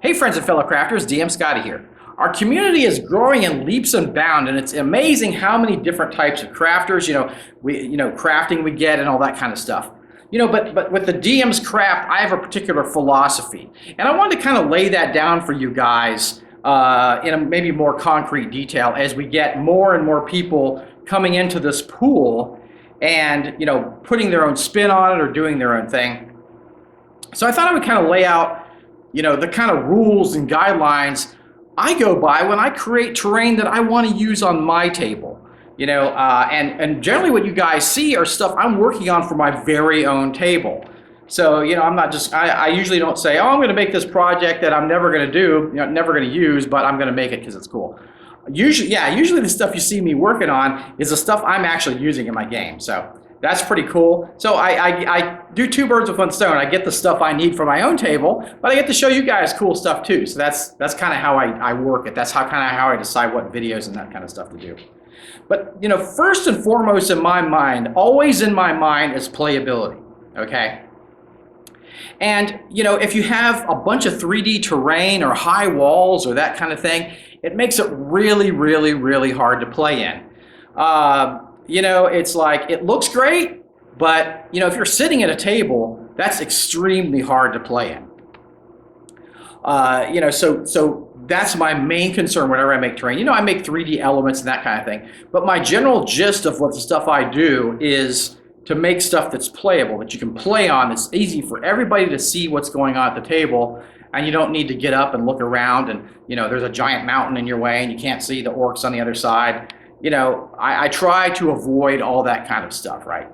Hey friends and fellow crafters, DM Scotty here. Our community is growing in leaps and bounds, and it's amazing how many different types of crafters, crafting we get and all that kind of stuff. But with the DM's craft, I have a particular philosophy, and I wanted to kind of lay that down for you guys in a maybe more concrete detail as we get more and more people coming into this pool and putting their own spin on it or doing their own thing. So I thought I would kind of lay out the kind of rules and guidelines I go by when I create terrain that I want to use on my table. And generally what you guys see are stuff I'm working on for my very own table. So, I'm not just, I usually don't say, oh, I'm going to make this project that I'm never going to do, never going to use, but I'm going to make it because it's cool. Usually the stuff you see me working on is the stuff I'm actually using in my game. So that's pretty cool. So I do two birds with one stone. I get the stuff I need for my own table, but I get to show you guys cool stuff too. So that's kind of how I work it. That's how I decide what videos and that kind of stuff to do. But first and foremost in my mind, always in my mind, is playability. Okay. And if you have a bunch of 3D terrain or high walls or that kind of thing, it makes it really, really, really hard to play in. It's like, it looks great, but if you're sitting at a table, that's extremely hard to play in. So that's my main concern whenever I make terrain. I make 3D elements and that kind of thing, but my general gist of what the stuff I do is to make stuff that's playable, that you can play on, that's easy for everybody to see what's going on at the table, and you don't need to get up and look around and, there's a giant mountain in your way and you can't see the orcs on the other side. I try to avoid all that kind of stuff, right?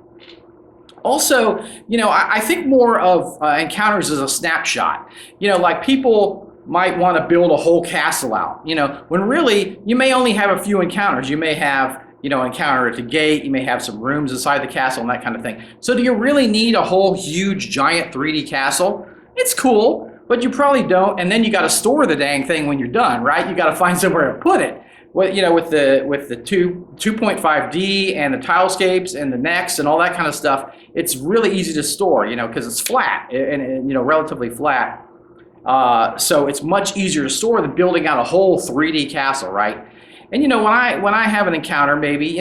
Also, I think more of encounters as a snapshot. Like people might want to build a whole castle out, when really you may only have a few encounters. You may have encounter at the gate, you may have some rooms inside the castle and that kind of thing. So do you really need a whole huge giant 3D castle? It's cool, but you probably don't, and then you got to store the dang thing when you're done, right? You got to find somewhere to put it. Well, with the 2.5D and the tilescapes and the necks and all that kind of stuff, it's really easy to store, because it's flat and relatively flat. So it's much easier to store than building out a whole 3D castle, right? And when I have an encounter, maybe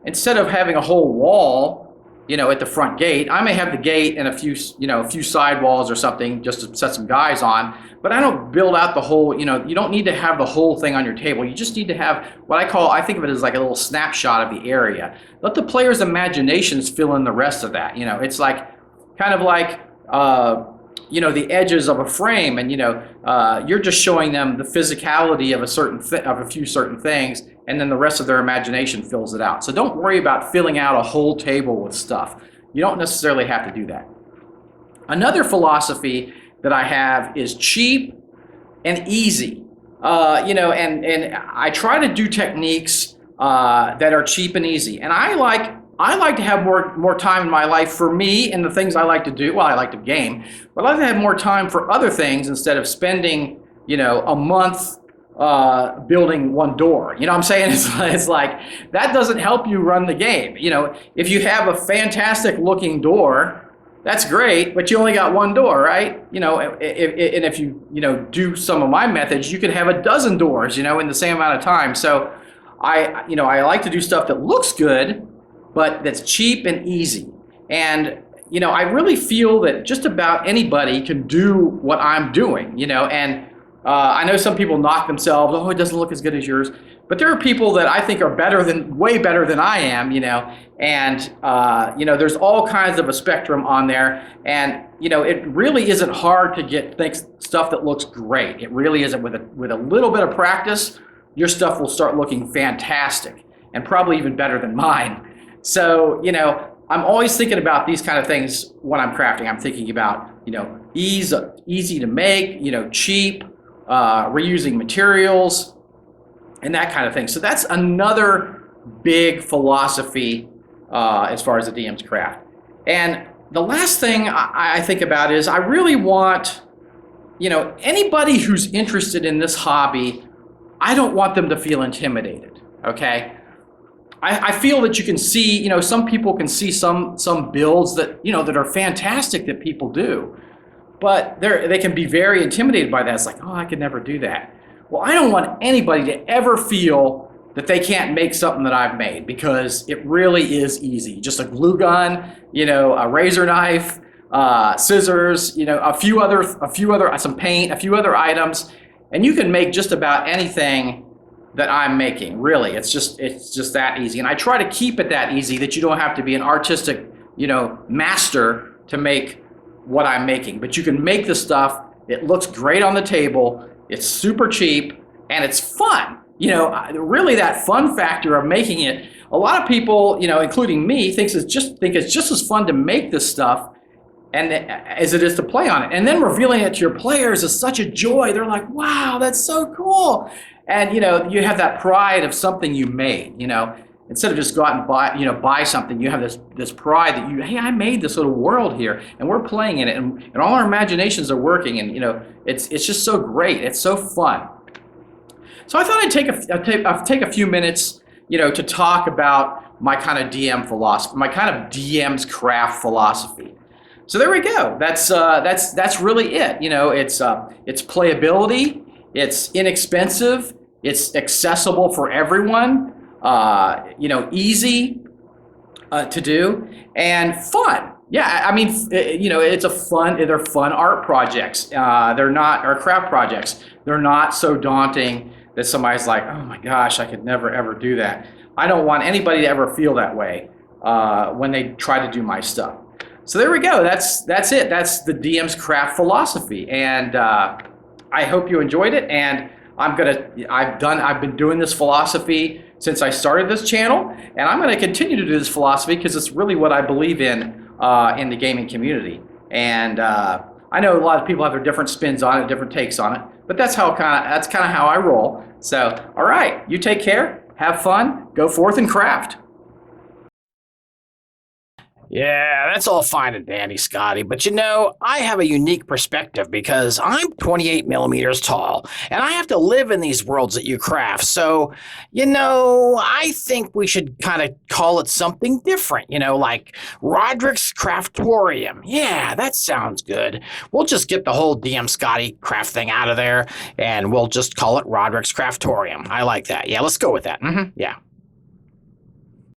instead of having a whole wall, at the front gate, I may have the gate and a few side walls or something just to set some guys on. But I don't build out the whole. You don't need to have the whole thing on your table. You just need to have what I think of it as like a little snapshot of the area. Let the player's imaginations fill in the rest of that. It's like kind of like the edges of a frame, and you're just showing them the physicality of a few certain things, and then the rest of their imagination fills it out. So don't worry about filling out a whole table with stuff. You don't necessarily have to do that. Another philosophy that I have is cheap and easy. And I try to do techniques that are cheap and easy. And I like to have more time in my life for me and the things I like to do. Well, I like to game, but I like to have more time for other things instead of spending, a month building one door. You know what I'm saying? It's like, that doesn't help you run the game. If you have a fantastic looking door, that's great, but you only got one door, right? If you do some of my methods, you could have a dozen doors, in the same amount of time. So I like to do stuff that looks good, but that's cheap and easy. And I really feel that just about anybody can do what I'm doing, and I know some people knock themselves, oh, it doesn't look as good as yours, but there are people that I think are way better than I am, and there's all kinds of a spectrum on there, and it really isn't hard to get stuff that looks great. It really isn't. With a little bit of practice, your stuff will start looking fantastic and probably even better than mine. So, I'm always thinking about these kind of things when I'm crafting. I'm thinking about, easy to make, cheap, reusing materials, and that kind of thing. So that's another big philosophy as far as the DM's craft. And the last thing I think about is I really want, anybody who's interested in this hobby, I don't want them to feel intimidated, okay? I feel that you can see, some people can see some builds that, that are fantastic that people do. but they can be very intimidated by that. It's like, oh, I could never do that. Well, I don't want anybody to ever feel that they can't make something that I've made, because it really is easy. Just a glue gun, a razor knife, scissors, a few other, some paint, a few other items, and you can make just about anything that I'm making. Really, it's just that easy. And I try to keep it that easy that you don't have to be an artistic, master to make what I'm making. But you can make the stuff. It looks great on the table. It's super cheap and it's fun. Really that fun factor of making it. A lot of people, including me, think it's just as fun to make this stuff and as it is to play on it. And then revealing it to your players is such a joy. They're like, wow, that's so cool. And you have that pride of something you made. Instead of just go out and buy something, you have this pride that hey, I made this little world here, and we're playing in it, and all our imaginations are working, and it's just so great. It's so fun. So I thought I'd take a few minutes, to talk about my kind of DM philosophy, my kind of DM's craft philosophy. So there we go. That's really it. It's playability. It's inexpensive. It's accessible for everyone. Easy to do and fun. Yeah, I mean, they're fun art projects. They're not, or craft projects. They're not so daunting that somebody's like, oh my gosh, I could never ever do that. I don't want anybody to ever feel that way when they try to do my stuff. So there we go. That's it. That's the DM's craft philosophy, and I hope you enjoyed it. And I've been doing this philosophy since I started this channel, and I'm going to continue to do this philosophy because it's really what I believe in the gaming community. And I know a lot of people have their different spins on it, different takes on it, but that's kind of how I roll. So, all right, you take care, have fun, go forth and craft. Yeah, that's all fine and dandy, Scotty, but I have a unique perspective because I'm 28 millimeters tall, and I have to live in these worlds that you craft, so, I think we should kind of call it something different, like Roderick's Craftorium. Yeah, that sounds good. We'll just get the whole DM Scotty craft thing out of there, and we'll just call it Roderick's Craftorium. I like that. Yeah, let's go with that. Yeah.